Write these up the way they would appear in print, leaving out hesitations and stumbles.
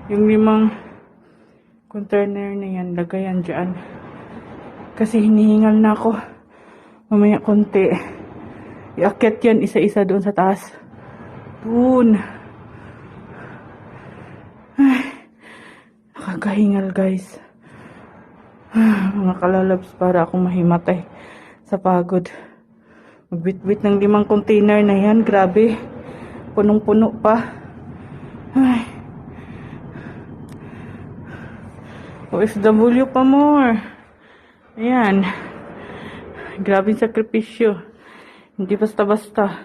Yung 5 container na yan, lagayan dyan. Kasi hinihingal na ako. Mamaya konti. Iakyat yan isa-isa doon sa taas. Doon. Ay, nakakahingal guys. Mga kalalabs, para akong mahimatay sa pagod. Magbitbit ng 5 container na yan. Grabe. Punong-puno pa. Ay. OFW pa more. Ayan. Grabe yung sakripisyo. Hindi basta-basta.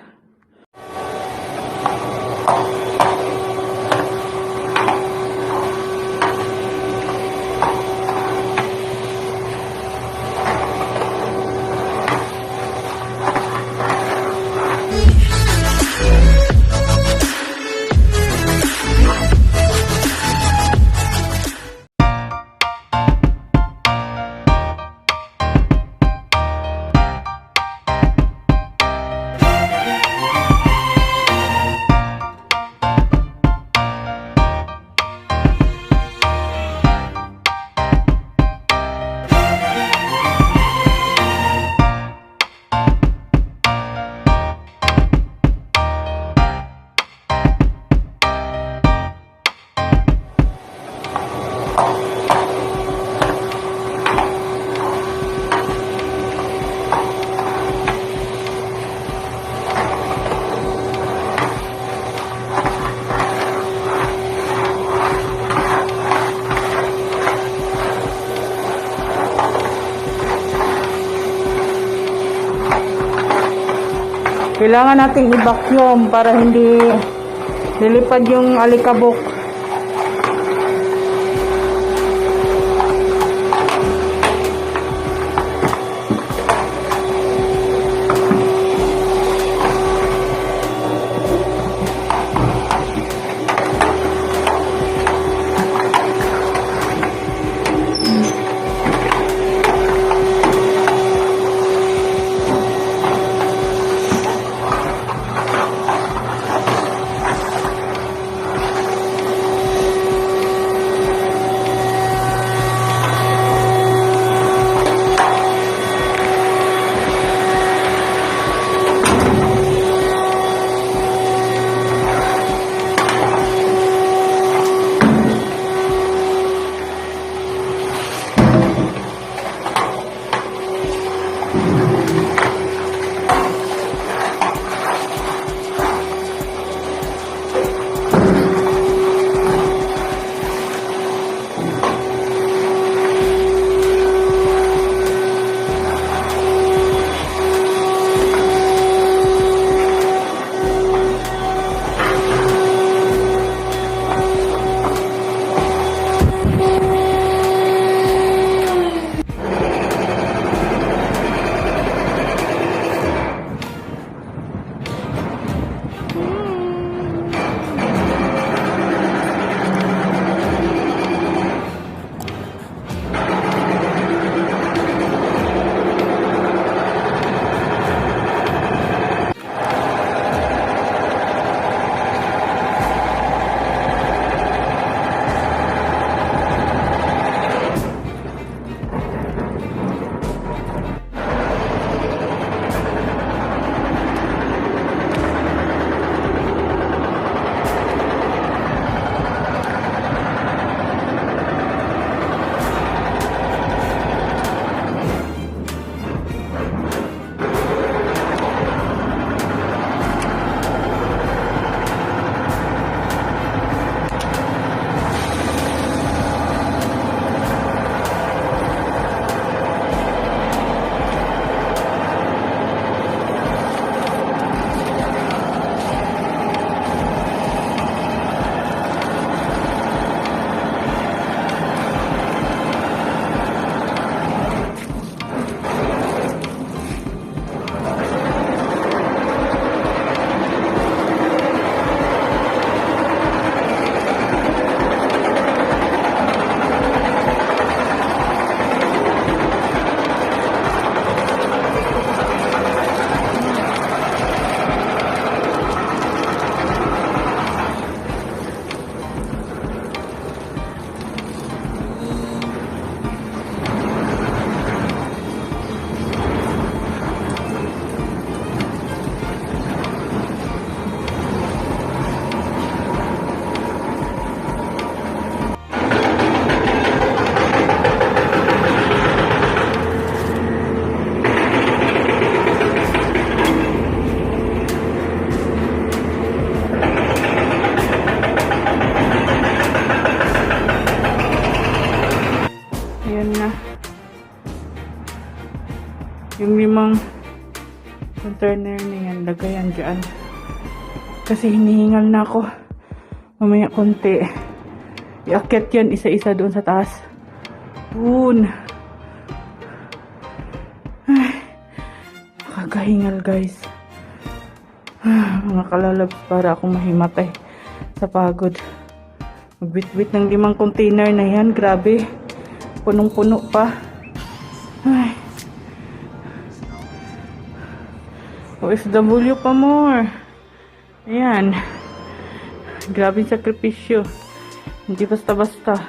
Kailangan nating i-vacuum para hindi lilipad yung alikabok. limang container na yan, lagay yan dyan. Kasi hinihingal na ako. Mamaya konti. Iakyat yan isa-isa doon sa taas. Doon. Ay, nakakahingal guys. Mga kalalabs, para akong mahimatay sa pagod. Magbitbit ng 5 container na yan. Grabe. Punong-puno pa. Ay. OFW pa more. Ayan. Grabe sakripisyo. Hindi basta-basta.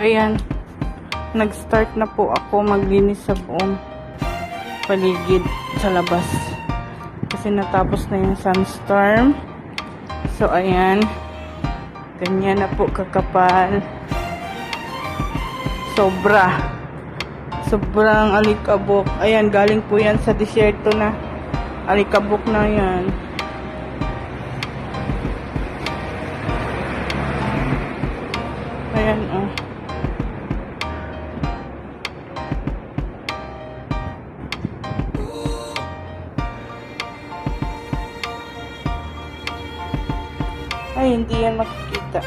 Ayan, nag-start na po ako maglinis sa buong paligid sa labas. Kasi natapos na yung sunstorm. So, ayan. Ganyan na po kakapal. Sobrang alikabok. Ayan, galing po yan sa disyerto na alikabok na yan. Ayan, oh. Ay, hindi yan makikita.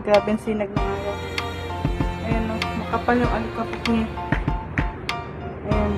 Grabe ang sinag ng araw. Ayan o, makapal yung alikabok niya. Ayan.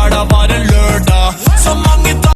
bada bada